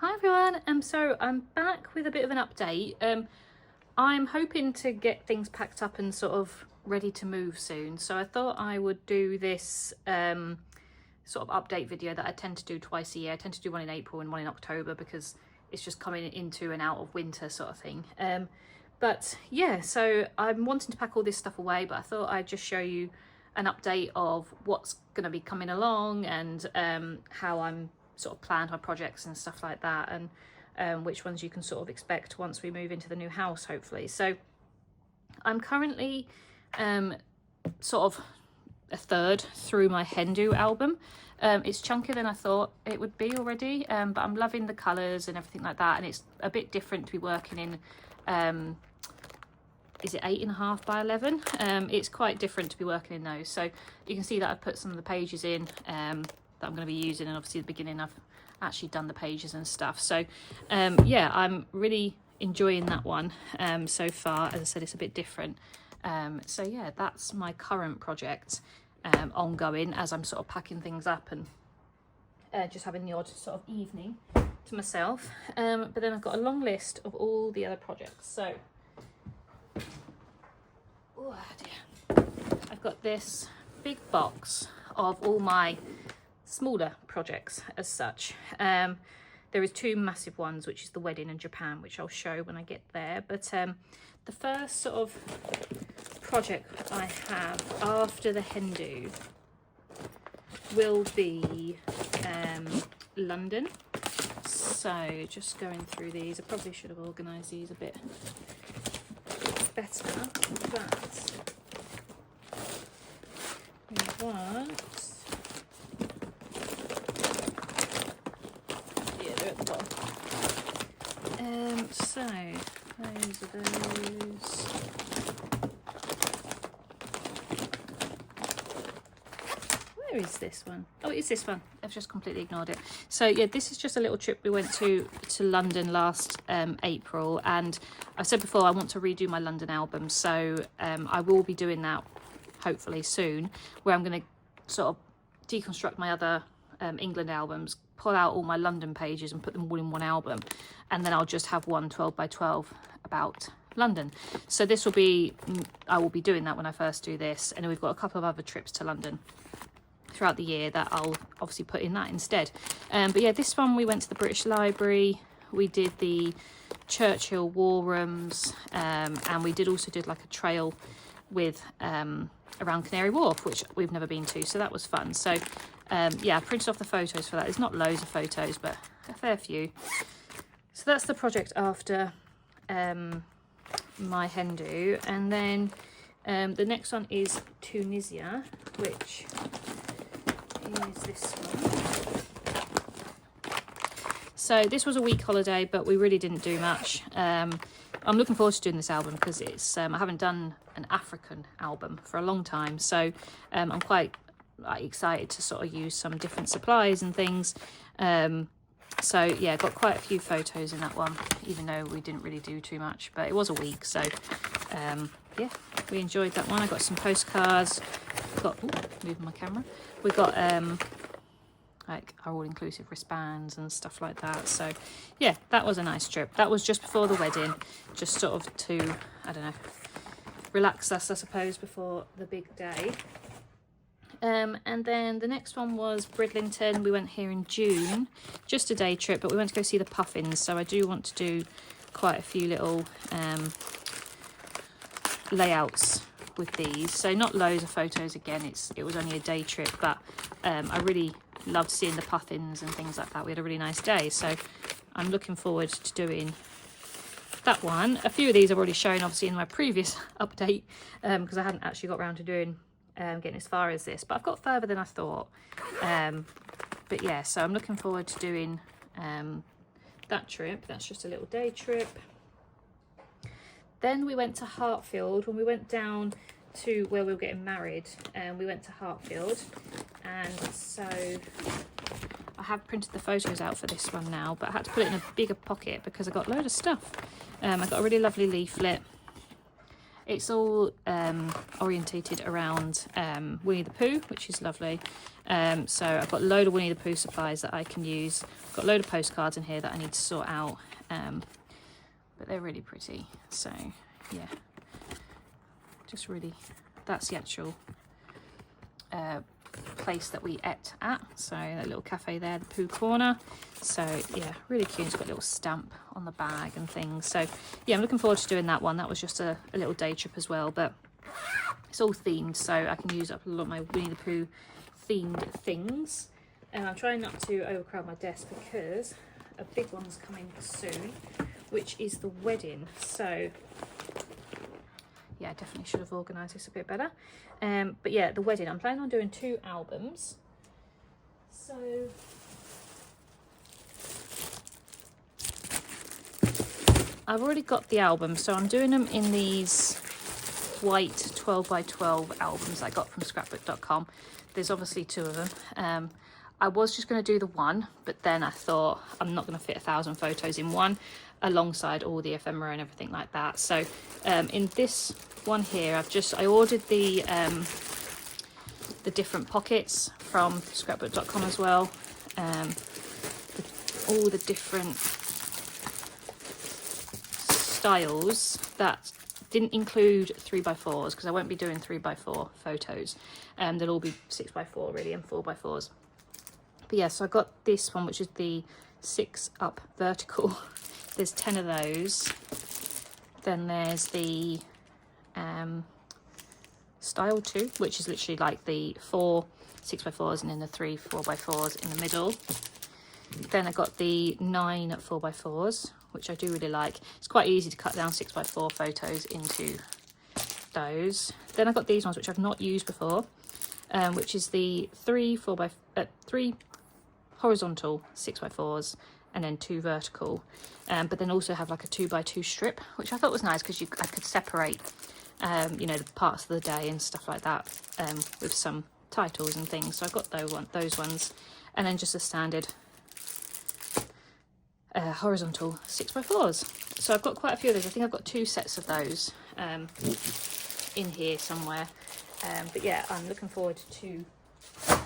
Hi everyone, so I'm back with a bit of an update. I'm hoping to get things packed up and sort of ready to move soon, so I thought I would do this sort of update video that I tend to do twice a year. I tend to do one in April and one in October because it's just coming into and out of winter sort of thing. But yeah, so I'm wanting to pack all this stuff away, but I thought I'd just show you an update of what's going to be coming along and how I'm sort of planned my projects and stuff like that, and which ones you can sort of expect once we move into the new house, hopefully. So I'm currently sort of a third through my Hindu album. It's chunkier than I thought it would be already, but I'm loving the colours and everything like that, and it's a bit different to be working in is it 8.5 by 11? It's quite different to be working in those. So you can see that I've put some of the pages in that I'm going to be using, and obviously at the beginning I've actually done the pages and stuff. So yeah, I'm really enjoying that one so far. As I said, it's a bit different. So yeah, that's my current project ongoing as I'm sort of packing things up and just having the odd sort of evening to myself. But then I've got a long list of all the other projects. So oh dear, I've got this big box of all my smaller projects as such. There is two massive ones, which is the wedding in Japan, which I'll show when I get there. But the first sort of project I have after the Hindu will be London. So just going through these, I probably should have organised these a bit better, but we want, yeah, they're at the bottom. So those are those. Where is this one? Oh, it's this one. I've just completely ignored it. So yeah, this is just a little trip we went to London last April, and I've said before I want to redo my London album, so I will be doing that hopefully soon, where I'm going to sort of deconstruct my other England albums, pull out all my London pages and put them all in one album, and then I'll just have one 12 by 12 about London. So this will be, I will be doing that when I first do this, and then we've got a couple of other trips to London throughout the year that I'll obviously put in that instead. But yeah, this one we went to the British Library, we did the Churchill War Rooms, and we also did like a trail with around Canary Wharf, which we've never been to, so that was fun. So yeah, I printed off the photos for that. There's not loads of photos, but a fair few. So that's the project after my Hindu. And then the next one is Tunisia, which is this one. So this was a week holiday, but we really didn't do much. I'm looking forward to doing this album because it's I haven't done an African album for a long time, so I'm quite excited to sort of use some different supplies and things. So yeah, got quite a few photos in that one, even though we didn't really do too much, but it was a week, so yeah, we enjoyed that one. I got some postcards, got, ooh, moving my camera, we got like our all-inclusive wristbands and stuff like that. So yeah, that was a nice trip. That was just before the wedding, just sort of to, I don't know, relax us, I suppose, before the big day. And then the next one was Bridlington. We went here in June, just a day trip, but we went to go see the puffins. So I do want to do quite a few little layouts with these. So not loads of photos again, it was only a day trip, but I really loved seeing the puffins and things like that. We had a really nice day, so I'm looking forward to doing that one. A few of these I've already shown obviously in my previous update, because I hadn't actually got around to doing getting as far as this, but I've got further than I thought. But yeah, so I'm looking forward to doing that trip. That's just a little day trip. Then we went to Hartfield. When we went down to where we were getting married, and we went to Hartfield, and so I have printed the photos out for this one now, but I had to put it in a bigger pocket because I got a load of stuff. I got a really lovely leaflet, It's all orientated around Winnie the Pooh, which is lovely. So I've got a load of Winnie the Pooh supplies that I can use. I've got a load of postcards in here that I need to sort out, but they're really pretty. So yeah, just really, that's the actual place that we ate at. So that little cafe there, the Pooh Corner. So yeah, really cute. It's got a little stamp on the bag and things. So yeah, I'm looking forward to doing that one. That was just a little day trip as well, but it's all themed, so I can use up a lot of my Winnie the Pooh themed things. And I'm trying not to overcrowd my desk because a big one's coming soon, which is the wedding. So yeah, I definitely should have organised this a bit better. But yeah, the wedding, I'm planning on doing 2 albums. So I've already got the album, so I'm doing them in these white 12 by 12 albums I got from scrapbook.com. There's obviously 2 of them. I was just going to do the one, but then I thought I'm not going to fit 1,000 photos in one alongside all the ephemera and everything like that. So in this one here, I ordered the different pockets from scrapbook.com as well. All the different styles that didn't include 3x4s, because I won't be doing 3x4 photos. They'll all be 6x4 really, and 4x4s. But yeah, so I got this one, which is the 6 up vertical. There's 10 of those. Then there's the style 2, which is literally like the 4 6x4s and then the 3 4x4s in the middle. Then I got the 9 4x4s, which I do really like. It's quite easy to cut down 6x4 photos into those. Then I got these ones, which I've not used before, which is the 3 horizontal 6x4s and then 2 vertical, but then also have like a 2x2 strip, which I thought was nice because I could separate you know, the parts of the day and stuff like that, with some titles and things. So I got those ones, and then just a standard horizontal 6x4s. So I've got quite a few of those. I think I've got 2 sets of those in here somewhere. But yeah, I'm looking forward to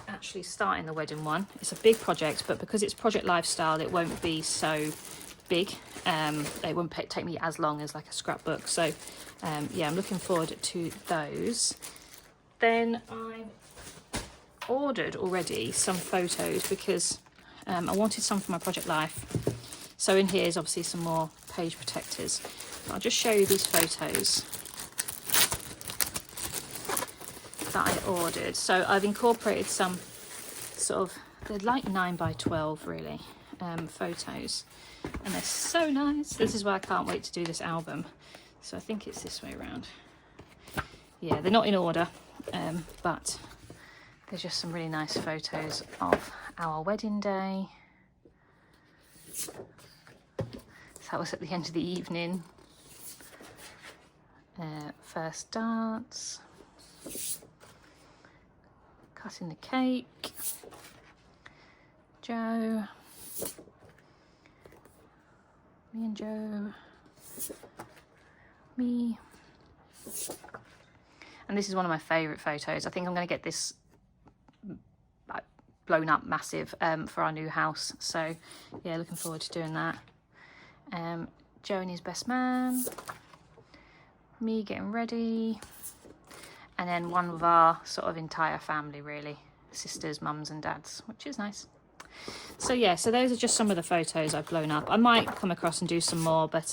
actually starting the wedding one. It's a big project, but because it's Project Lifestyle, it won't be so big. It won't take me as long as like a scrapbook. So yeah, I'm looking forward to those. Then I've ordered already some photos because I wanted some for my Project Life. So in here is obviously some more page protectors. I'll just show you these photos that I ordered. So I've incorporated some sort of, they're like 9x12 really, photos, and they're so nice. This is why I can't wait to do this album. So I think it's this way around. Yeah, they're not in order, but there's just some really nice photos of our wedding day. So that was at the end of the evening. First dance, cutting the cake, Joe, me and Joe, me. And this is one of my favourite photos. I think I'm going to get this blown up massive for our new house. So yeah, looking forward to doing that. Joe and his best man, me getting ready, and then one of our sort of entire family really, sisters, mums and dads, which is nice. So yeah, so those are just some of the photos I've blown up. I might come across and do some more, but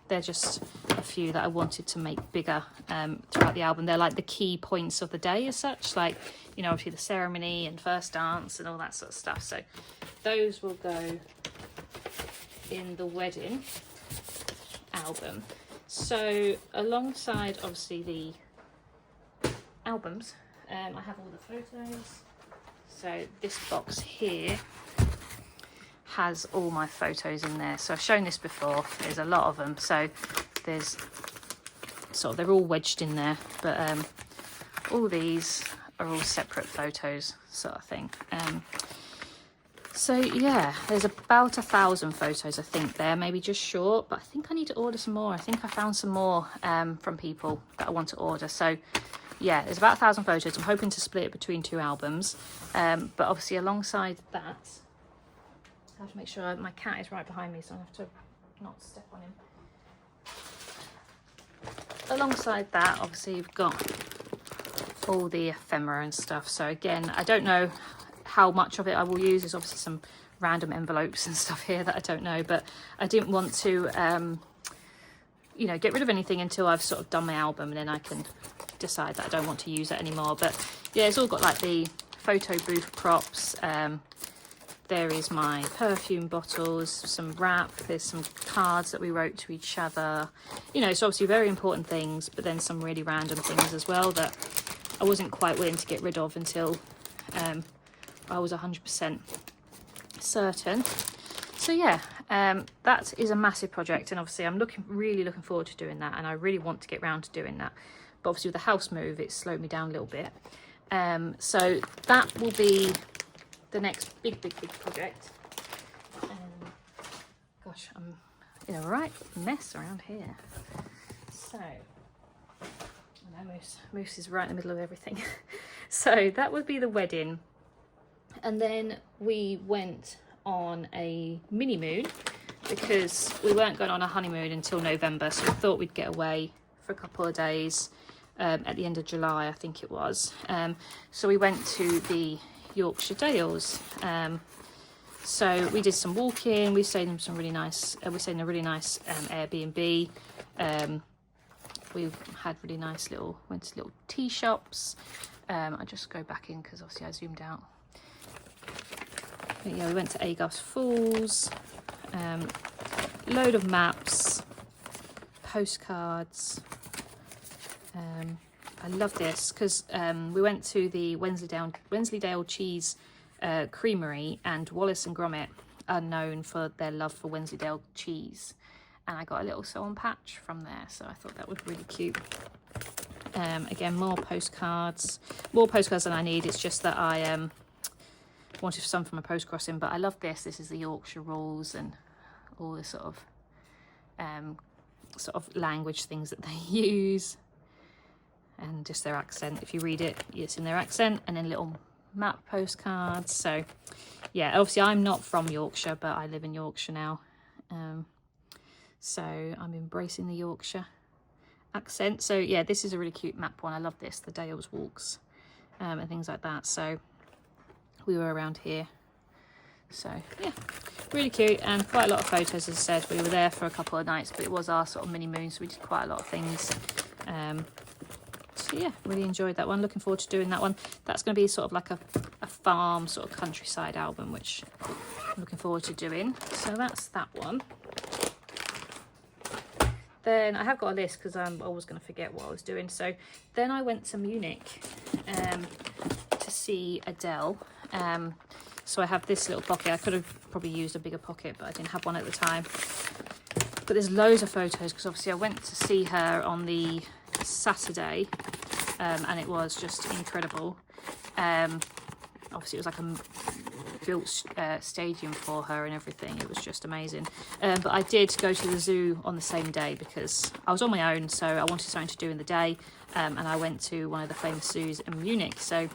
they're just a few that I wanted to make bigger throughout the album. They're like the key points of the day as such, like, you know, obviously the ceremony and first dance and all that sort of stuff. So those will go in the wedding album. So alongside obviously the albums, I have all the photos. So this box here has all my photos in there. So I've shown this before, there's a lot of them. So there's sort of, they're all wedged in there, but all these are all separate photos sort of thing. So yeah, there's about 1,000 photos I think there, maybe just short, but I think I need to order some more. I think I found some more from people that I want to order. So yeah, there's about 1,000 photos. I'm hoping to split it between 2 albums, but obviously alongside that, I have to make sure my cat is right behind me, so I have to not step on him. Alongside that, obviously you've got all the ephemera and stuff. So again, I don't know how much of it I will use. There's obviously some random envelopes and stuff here that I don't know, but I didn't want to you know, get rid of anything until I've sort of done my album, and then I can decide that I don't want to use it anymore. But yeah, it's all got like the photo booth props. There is my perfume bottles, some wrap, there's some cards that we wrote to each other. You know, so obviously very important things, but then some really random things as well that I wasn't quite willing to get rid of until I was 100% certain. So yeah, that is a massive project, and obviously I'm really looking forward to doing that, and I really want to get round to doing that. But obviously with the house move, it slowed me down a little bit. So that will be the next big project. Gosh, I'm in a right mess around here. So, I know Moose is right in the middle of everything. So that would be the wedding. And then we went on a mini moon because we weren't going on a honeymoon until November. So we thought we'd get away for a couple of days at the end of July, I think it was. So we went to the Yorkshire Dales. So we did some walking. We stayed in some really nice. We stayed in a really nice Airbnb. We had really nice went to little tea shops. I just go back in because obviously I zoomed out. But yeah, we went to Agos Falls. Load of maps, postcards. I love this because we went to the Wensleydale Cheese Creamery, and Wallace and Gromit are known for their love for Wensleydale cheese, and I got a little sew-on patch from there, so I thought that was really cute. Again, more postcards than I need. It's just that I wanted some for my post crossing, but I love this. This is the Yorkshire rules and all the sort of language things that they use. And just their accent. If you read it, it's in their accent, and then little map postcards. So yeah, obviously I'm not from Yorkshire, but I live in Yorkshire now. So I'm embracing the Yorkshire accent. So yeah, this is a really cute map one. I love this, the Dales walks and things like that. So we were around here. So yeah, really cute, and quite a lot of photos. As I said, we were there for a couple of nights, but it was our sort of mini moon, so we did quite a lot of things. So yeah, really enjoyed that one. Looking forward to doing that one. That's going to be sort of like a farm sort of countryside album, which I'm looking forward to doing. So that's that one. Then I have got a list because I'm always going to forget what I was doing. So then I went to Munich to see Adele. So I have this little pocket. I could have probably used a bigger pocket, but I didn't have one at the time. But there's loads of photos because obviously I went to see her on the Saturday, and it was just incredible. Obviously it was like a built stadium for her and everything. It was just amazing. But I did go to the zoo on the same day because I was on my own, so I wanted something to do in the day, and I went to one of the famous zoos in Munich. So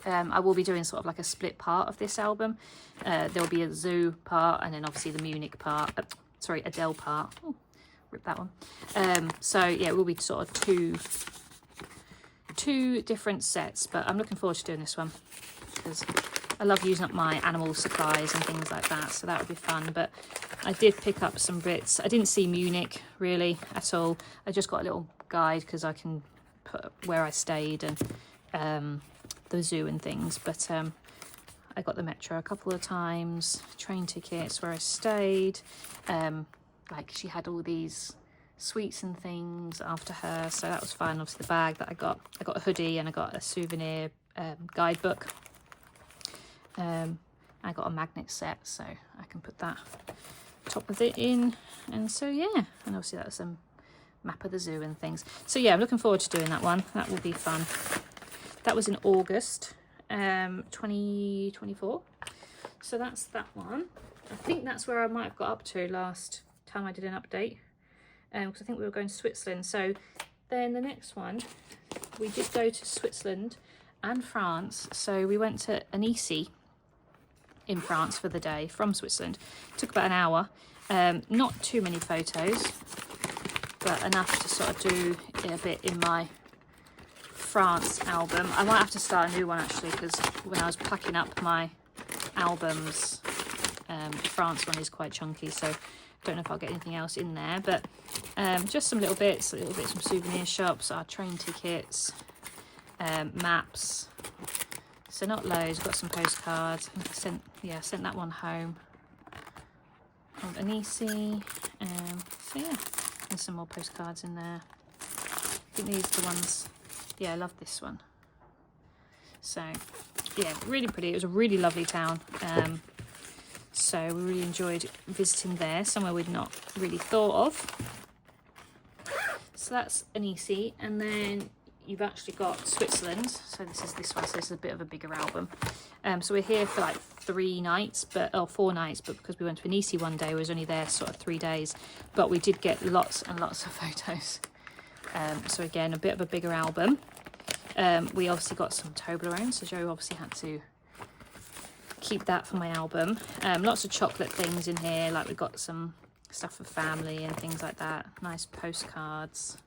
I will be doing sort of like a split part of this album. There'll be a zoo part and then obviously the Munich part, sorry, Adele part. Ooh, rip that one. So yeah, it will be sort of two different sets, but I'm looking forward to doing this one because I love using up my animal supplies and things like that, so that would be fun. But I did pick up some bits. I didn't see Munich really at all. I just got a little guide because I can put where I stayed and the zoo and things, but I got the metro a couple of times, train tickets where I stayed. Like she had all these sweets and things after her, so that was fun. Obviously the bag that I got a hoodie and I got a souvenir guidebook. I got a magnet set, so I can put that top of it in, and so yeah, and obviously that's a map of the zoo and things. So yeah, I'm looking forward to doing that one. That will be fun. That was in August 2024. So that's that one. I think that's where I might have got up to last time I did an update, because I think we were going to Switzerland. So then the next one, we did go to Switzerland and France. So we went to Annecy in France for the day from Switzerland. It took about an hour. Not too many photos, but enough to sort of do a bit in my France album. I might have to start a new one actually, because when I was packing up my albums, the France one is quite chunky, so don't know if I'll get anything else in there, but just some little bits from souvenir shops, our train tickets, maps. So not loads. Got some postcards. I think I sent that one home from Annecy. So yeah, and some more postcards in there. I think these are the ones. Yeah, I love this one. So yeah, really pretty. It was a really lovely town. So we really enjoyed visiting there, somewhere we'd not really thought of. So that's Annecy, and then you've actually got Switzerland. So this one. So this is a bit of a bigger album. So we're here for like 4 nights, but because we went to Annecy one day, we was only there sort of 3 days, but we did get lots and lots of photos. So again, a bit of a bigger album. We obviously got some Toblerone, so Joe obviously had to keep that for my album. Lots of chocolate things in here, like we got some stuff for family and things like that. Nice postcards.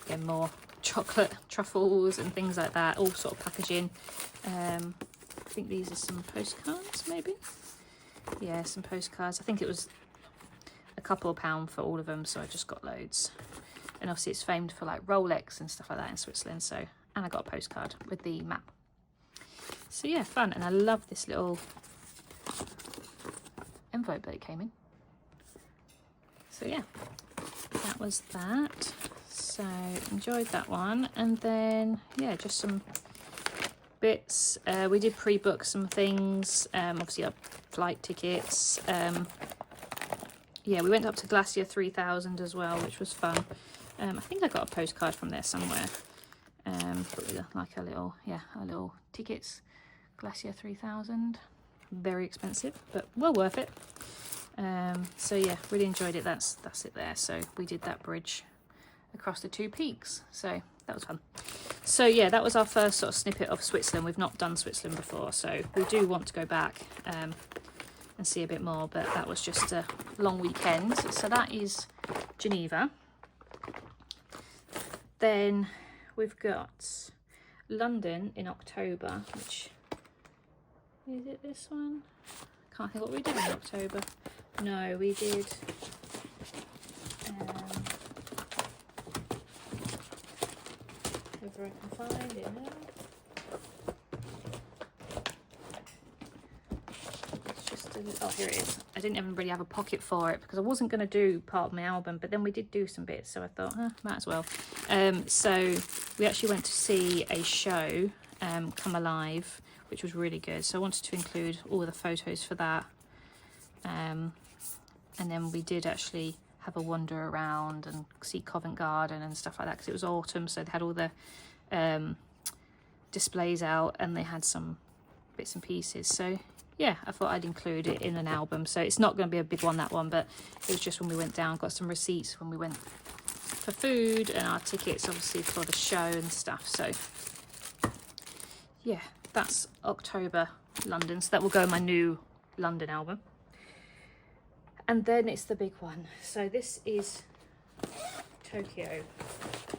Again, more chocolate truffles and things like that, all sort of packaging. I think these are some postcards, maybe. Yeah, some postcards. I think it was a couple of pounds for all of them, so I just got loads. And obviously it's famed for like Rolex and stuff like that in Switzerland, so, and I got a postcard with the map. So yeah, fun. And I love this little envelope that it came in. So yeah, that was that. So enjoyed that one. And then yeah, just some bits. We did pre-book some things, obviously our flight tickets. Yeah, we went up to Glacier 3000 as well, which was fun. I think I got a postcard from there somewhere. Like a little tickets. Glacier 3000. Very expensive, but well worth it. So yeah, really enjoyed it. That's it there. So we did that bridge across the 2 peaks. So that was fun. So yeah, that was our first sort of snippet of Switzerland. We've not done Switzerland before, so we do want to go back and see a bit more, but that was just a long weekend. So that is Geneva. Then we've got London in October, which is it this one? Can't think what we did in October. No, we did whether I can find it now. Oh, here it is. I didn't even really have a pocket for it because I wasn't going to do part of my album, but then we did do some bits, so I thought, might as well. So we actually went to see a show, Come Alive, which was really good. So I wanted to include all the photos for that. And then we did actually have a wander around and see Covent Garden and stuff like that, because it was autumn, so they had all the displays out and they had some bits and pieces. So yeah, I thought I'd include it in an album. So it's not going to be a big one, that one, but it was just when we went down, got some receipts when we went for food and our tickets, obviously, for the show and stuff. So yeah, that's October London. So that will go in my new London album. And then it's the big one. So this is Tokyo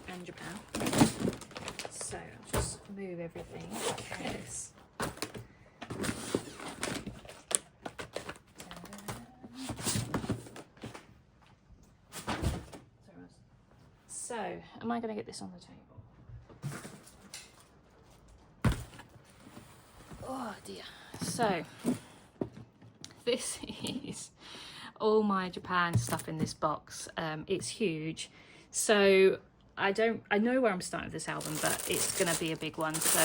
and Japan. So I'll just move everything. Yes. So, am I going to get this on the table? Oh dear. So, this is all my Japan stuff in this box. It's huge. So, I know where I'm starting with this album, but it's going to be a big one. So,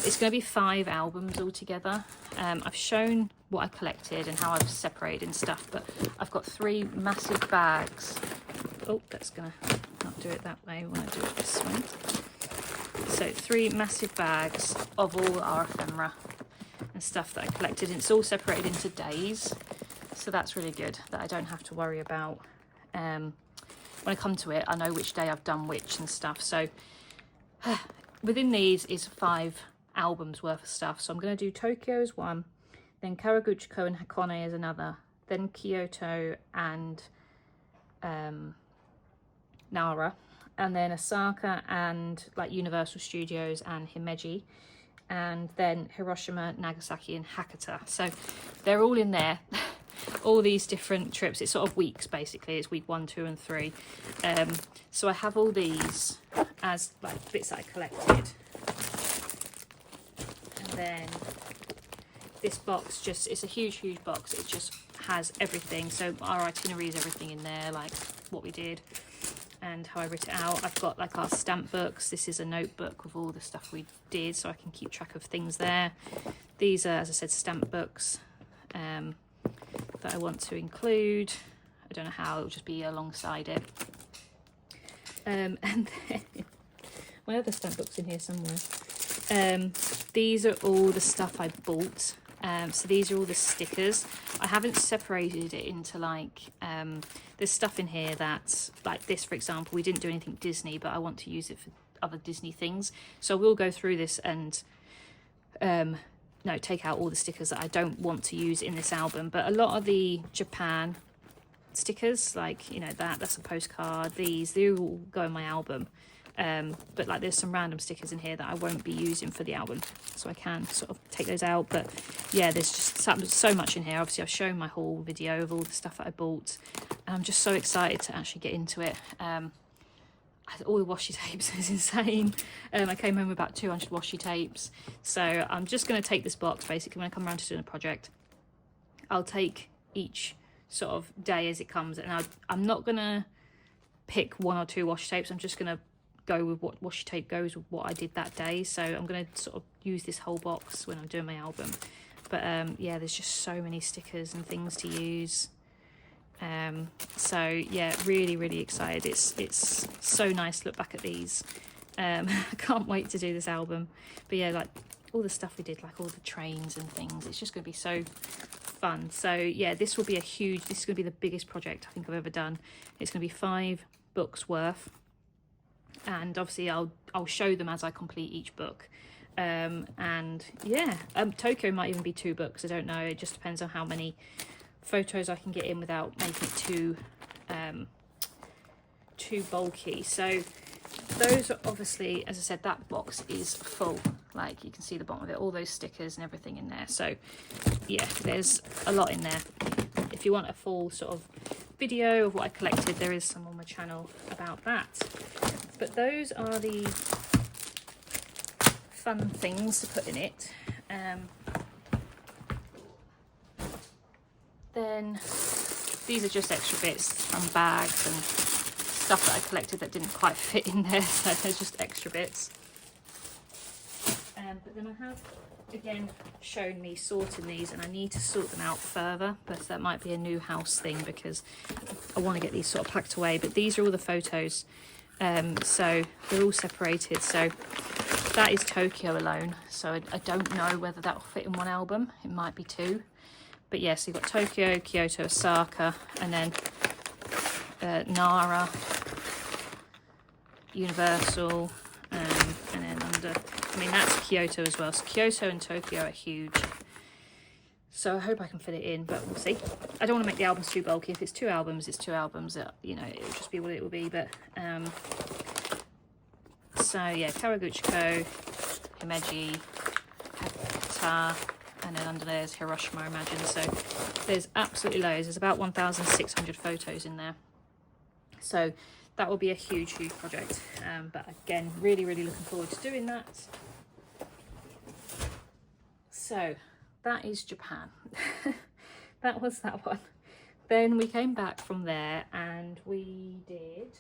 it's going to be 5 albums altogether. I've shown what I collected and how I've separated and stuff, but I've got 3 massive bags. Oh, that's gonna not do it that way. We want to do it this way. So 3 massive bags of all our ephemera and stuff that I collected, and it's all separated into days, so that's really good that I don't have to worry about when I come to it. I know which day I've done which and stuff. So within these is 5 albums worth of stuff. So I'm going to do Tokyo as one, then Kawaguchiko and Hakone as another, then Kyoto and Nara, and then Osaka and like Universal Studios and Himeji, and then Hiroshima, Nagasaki and Hakata. So they're all in there. All these different trips, it's sort of weeks basically. It's week 1, 2 and 3. So I have all these as like bits that I collected, and then this box, just, it's a huge box. It just has everything. So our itinerary is everything in there, like what we did and how I wrote it out. I've got like our stamp books. This is a notebook with all the stuff we did, so I can keep track of things there. These are, as I said, stamp books that I want to include. I don't know how, it'll just be alongside it. And then my other stamp book's in here somewhere. These are all the stuff I bought. So these are all the stickers. I haven't separated it into like, there's stuff in here that's like this, for example. We didn't do anything Disney, but I want to use it for other Disney things. So we'll go through this and no, take out all the stickers that I don't want to use in this album. But a lot of the Japan stickers, like, you know, that's a postcard. They all go in my album. But like there's some random stickers in here that I won't be using for the album, so I can sort of take those out. But yeah, there's just so much in here. Obviously I've shown my whole video of all the stuff that I bought, and I'm just so excited to actually get into it. All the washi tapes is insane. I came home with about 200 washi tapes, so I'm just going to take this box basically when I come around to doing a project. I'll take each sort of day as it comes, and I'm not going to pick 1 or 2 washi tapes. I'm just going to go with what washi tape goes with what I did that day. So I'm going to sort of use this whole box when I'm doing my album. But yeah, there's just so many stickers and things to use. So yeah, really excited. It's so nice to look back at these. I can't wait to do this album. But yeah, like all the stuff we did, like all the trains and things, it's just going to be so fun. So yeah, this will be this is going to be the biggest project I think I've ever done. It's going to be 5 books worth, and obviously I'll show them as I complete each book. And yeah, Tokyo might even be 2 books, I don't know. It just depends on how many photos I can get in without making it too bulky. So those are obviously, as I said, that box is full. Like you can see the bottom of it, all those stickers and everything in there. So yeah, there's a lot in there. If you want a full sort of video of what I collected, there is some on my channel about that. But those are the fun things to put in it. Then these are just extra bits from bags and stuff that I collected that didn't quite fit in there, so they're just extra bits. But then I have again shown me sorting these, and I need to sort them out further, but that might be a new house thing because I want to get these sort of packed away. But these are all the photos, so they're all separated. So that is Tokyo alone, so I don't know whether that will fit in one album. It might be 2. But yes, yeah, so you've got Tokyo, Kyoto, Osaka, and then Nara, Universal, and then under, I mean, that's Kyoto as well. So Kyoto and Tokyo are huge. So I hope I can fit it in, but we'll see. I don't want to make the albums too bulky. If it's 2 albums, it's 2 albums. You know, it'll just be what it will be. But so yeah, Kawaguchiko, Himeji, Hakata, and then under there's Hiroshima, I imagine. So there's absolutely loads. There's about 1,600 photos in there. So that will be a huge project. But again, really looking forward to doing that. So that is Japan. That was that one. Then we came back from there and we did...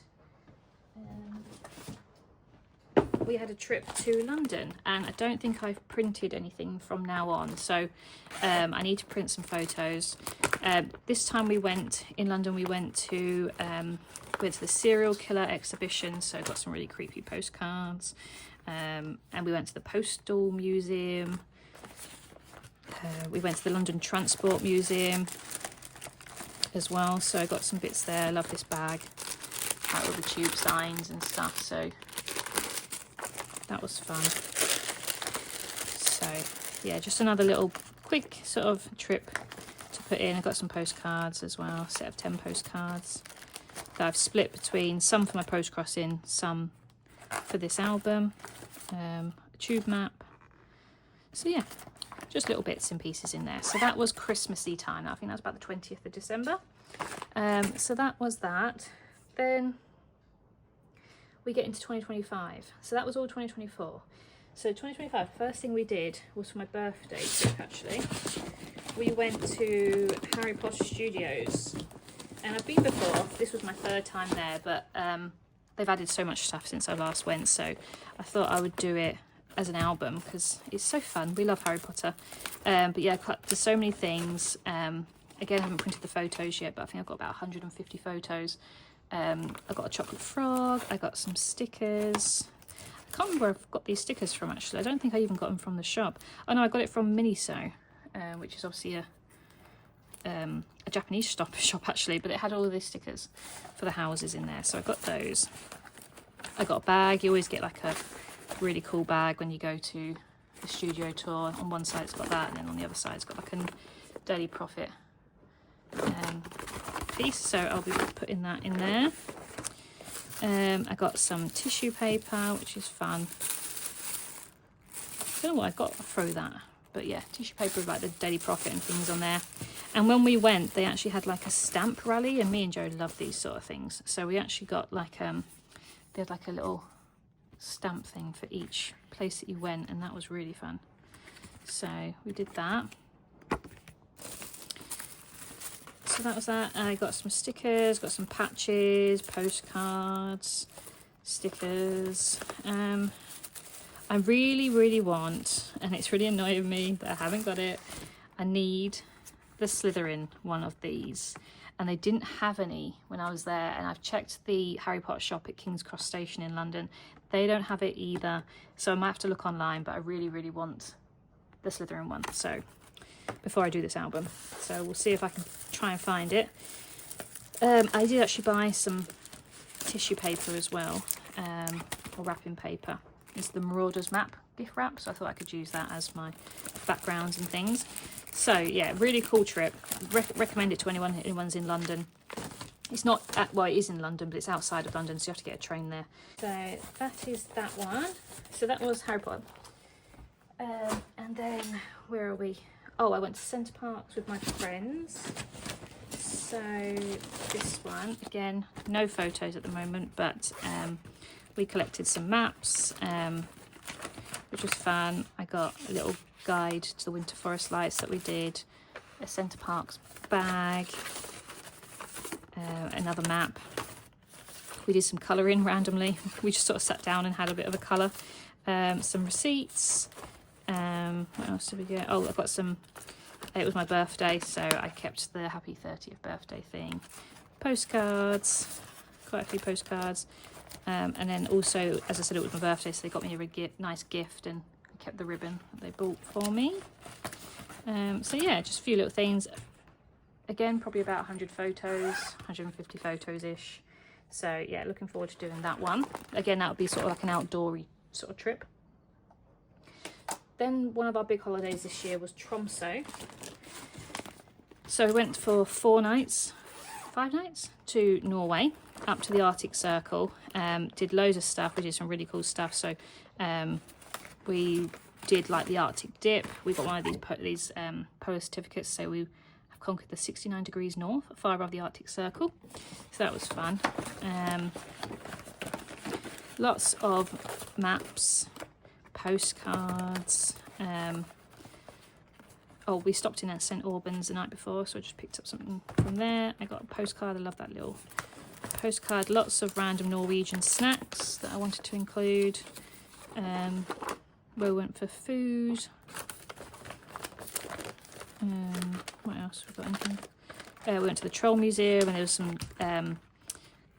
we had a trip to London, and I don't think I've printed anything from now on, so I need to print some photos. This time we went in London, we went to the serial killer exhibition, so I got some really creepy postcards, and we went to the Postal Museum. We went to the London Transport Museum as well, so I got some bits there. I love this bag, like all the tube signs and stuff, so that was fun. So yeah, just another little quick sort of trip to put in. I got some postcards as well, a set of 10 postcards that I've split between some for my post crossing, some for this album, a tube map. So yeah, just little bits and pieces in there. So that was Christmassy time. I think that was about the 20th of December. So that was that. Then we get into 2025. So that was all 2024. So 2025, first thing we did was for my birthday trip, actually. We went to Harry Potter Studios. And I've been before. This was my 3rd time there, but they've added so much stuff since I last went. So I thought I would do it as an album because it's so fun. We love Harry Potter. But yeah, there's so many things. Again, I haven't printed the photos yet, but I think I've got about 150 photos. I got a chocolate frog. I got some stickers. I can't remember where I've got these stickers from, actually. I don't think I even got them from the shop. Oh no, I got it from Miniso, which is obviously a Japanese shop actually, but it had all of these stickers for the houses in there, so I got those. I got a bag. You always get like a really cool bag when you go to the studio tour. On one side it's got that, and then on the other side it's got like a Daily Profit piece, so I'll be putting that in there. I got some tissue paper, which is fun. I don't know what I got, I'll throw that, but yeah, tissue paper with like the Daily Profit and things on there. And when we went, they actually had like a stamp rally, and me and Joe love these sort of things, so we actually got like they had like a little stamp thing for each place that you went, and that was really fun. So we did that. So that was that. I got some stickers, got some patches, postcards, stickers. I really want, and it's really annoying me that I haven't got it, I need the Slytherin one of these, and they didn't have any when I was there, and I've checked the Harry Potter shop at King's Cross Station in London. They don't have it either, so I might have to look online, but I really want the Slytherin one, so before I do this album, so we'll see if I can try and find it. I did actually buy some tissue paper as well, or wrapping paper. It's the Marauders map gift wrap, so I thought I could use that as my backgrounds and things. So yeah, really cool trip. Recommend it to anyone's in London. It's not well, it is in London, but it's outside of London, so you have to get a train there. So that is that one. So that was Harry Potter. And then where are we? Oh, I went to Centre Parks with my friends. So this one, again, no photos at the moment, but we collected some maps, which was fun. I got a little guide to the Winter Forest lights that we did, a Centre Parks bag, another map. We did some colouring randomly. We just sort of sat down and had a bit of a colour. Some receipts. What else did we get? Oh, I got some, it was my birthday, so I kept the happy 30th birthday thing. Postcards, quite a few postcards. And then also, as I said, it was my birthday, so they got me a nice gift, and I kept the ribbon that they bought for me. So yeah, just a few little things. Again, probably about 100 photos, 150 photos-ish. So yeah, looking forward to doing that one. Again, that would be sort of like an outdoory sort of trip. Then one of our big holidays this year was Tromsø. So we went for 5 nights to Norway, up to the Arctic Circle. Did loads of stuff. We did some really cool stuff. So we did like the Arctic dip. We got one of these polar certificates. So we have conquered the 69 degrees north, far above the Arctic Circle. So that was fun. Lots of maps, postcards. Oh, we stopped in at St Albans the night before, so I just picked up something from there. I got a postcard. I love that little postcard. Lots of random Norwegian snacks that I wanted to include. We went for food. What else? We got anything? We went to the Troll Museum, and there was some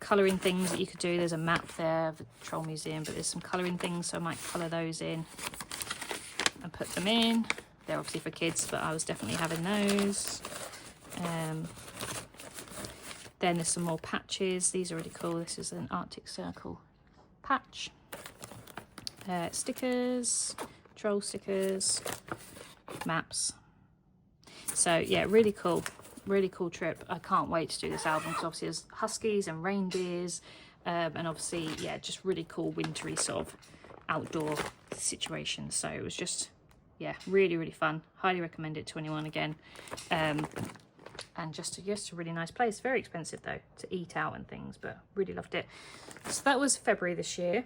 colouring things that you could do. There's a map there of the Troll Museum, but there's some colouring things, so I might colour those in and put them in. They're obviously for kids, but I was definitely having those. Then there's some more patches. These are really cool. This is an Arctic Circle patch. Stickers, troll stickers, maps. So yeah, really cool trip. I can't wait to do this album because obviously there's huskies and reindeers, and obviously, yeah, just really cool wintry sort of outdoor situation. So it was just, yeah, really fun. Highly recommend it to anyone again. And just a really nice place. Very expensive though to eat out and things, but really loved it. So that was February this year.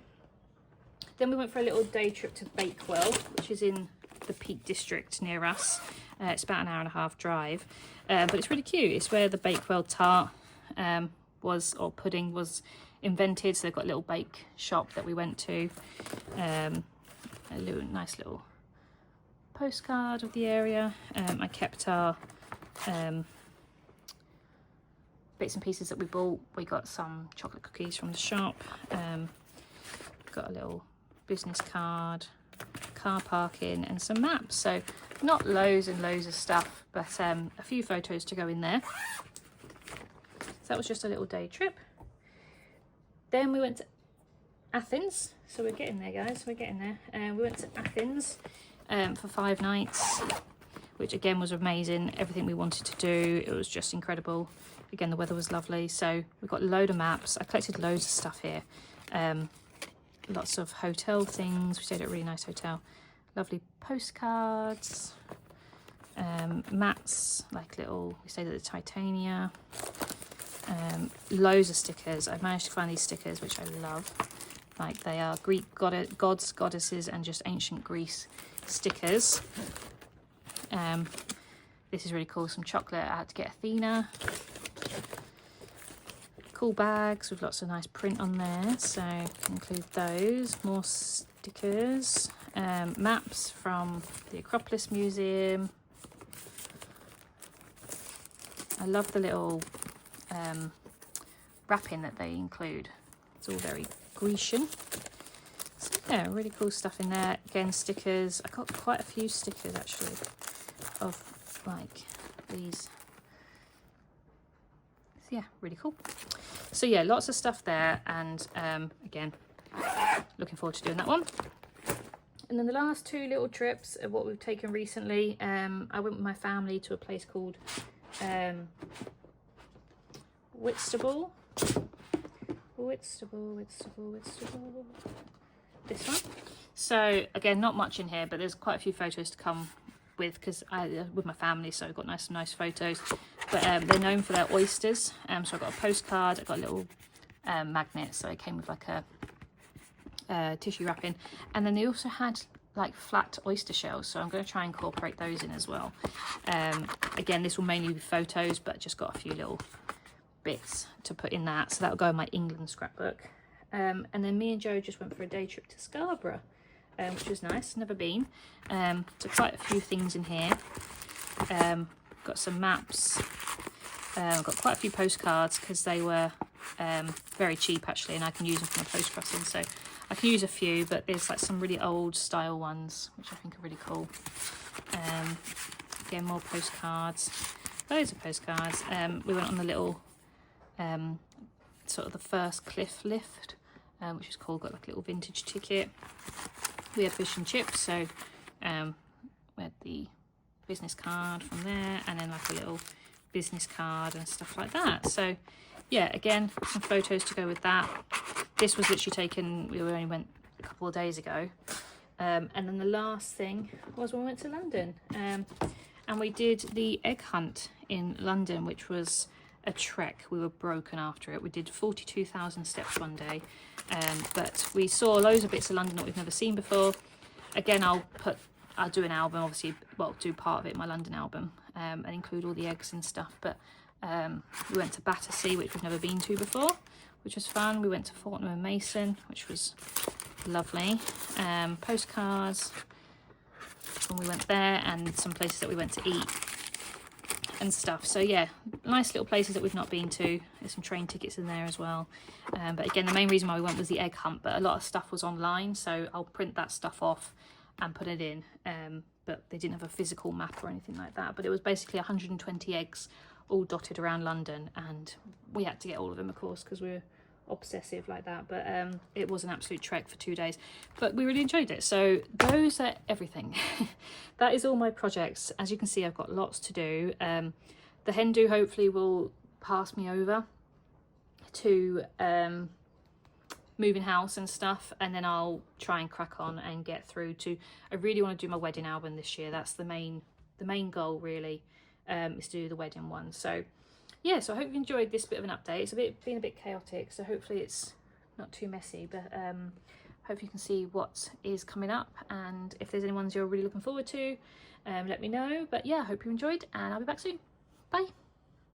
Then we went for a little day trip to Bakewell, which is in the Peak District near us. It's about an 1.5-hour drive, but it's really cute. It's where the Bakewell tart or pudding was invented. So they've got a little bake shop that we went to. A nice little postcard of the area. I kept our bits and pieces that we bought. We got some chocolate cookies from the shop. Got a little business card, car parking, and some maps. So not loads and loads of stuff, but a few photos to go in there. So that was just a little day trip. Then we went to Athens. So we're getting there, guys. We're getting there. We went to Athens for 5 nights, which again was amazing. Everything we wanted to do, it was just incredible. Again, the weather was lovely, so we got a load of maps. I collected loads of stuff here. Lots of hotel things. We stayed at a really nice hotel. Lovely postcards, mats, like little, we stayed at the Titania. Loads of stickers. I've managed to find these stickers, which I love. Like they are Greek gods, goddesses, and just ancient Greece stickers. This is really cool. Some chocolate. I had to get Athena. Cool bags with lots of nice print on there, so include those. More stickers. Maps from the Acropolis Museum. I love the little wrapping that they include. It's all very Grecian. So yeah, really cool stuff in there. Again, stickers. I got quite a few stickers actually of like these. So yeah, really cool. So yeah, lots of stuff there, and again, looking forward to doing that one. And then the last 2 little trips of what we've taken recently, I went with my family to a place called Whitstable. This one. So again, not much in here, but there's quite a few photos to come with because I with my family, so I've got nice photos. But they're known for their oysters. So I got a postcard. I got a little magnet, so it came with like a tissue wrapping, and then they also had like flat oyster shells, so I'm going to try and incorporate those in as well. Again, this will mainly be photos, but just got a few little bits to put in that, so that'll go in my England scrapbook. And then me and Joe just went for a day trip to Scarborough, which was nice. Never been. So quite a few things in here. Got some maps. Got quite a few postcards because they were very cheap actually, and I can use them for my post crossing. So I can use a few, but there's like some really old style ones which I think are really cool. Again, more postcards. Loads of postcards. We went on the little sort of the first cliff lift, which is cool. Got like a little vintage ticket. We had fish and chips, so we had the business card from there, and then like a little business card and stuff like that. So yeah, again, some photos to go with that. This was literally taken, we only went a couple of days ago. And then the last thing was when we went to London, and we did the egg hunt in London, which was a trek. We were broken after it. We did 42,000 steps one day, but we saw loads of bits of London that we've never seen before. Again, I'll do an album, obviously, well, do part of it, my London album, and include all the eggs and stuff. But we went to Battersea, which we've never been to before, which was fun. We went to Fortnum and Mason, which was lovely. Postcards when we went there, and some places that we went to eat. and stuff. So yeah, nice little places that we've not been to. There's some train tickets in there as well. But again, the main reason why we went was the egg hunt, but a lot of stuff was online, so I'll print that stuff off and put it in. But they didn't have a physical map or anything like that. But it was basically 120 eggs all dotted around London, and we had to get all of them, of course, because we're obsessive like that. But it was an absolute trek for 2 days, but we really enjoyed it. So those are everything. That is all my projects. As you can see, I've got lots to do. The hen do hopefully will pass me over to moving house and stuff, and then I'll try and crack on and get through to, I really want to do my wedding album this year. That's the main goal really, is to do the wedding one. So yeah, so I hope you enjoyed this bit of an update. It's been a bit chaotic, so hopefully it's not too messy, but hope you can see what is coming up, and if there's any ones you're really looking forward to, let me know. But yeah, I hope you enjoyed, and I'll be back soon. Bye.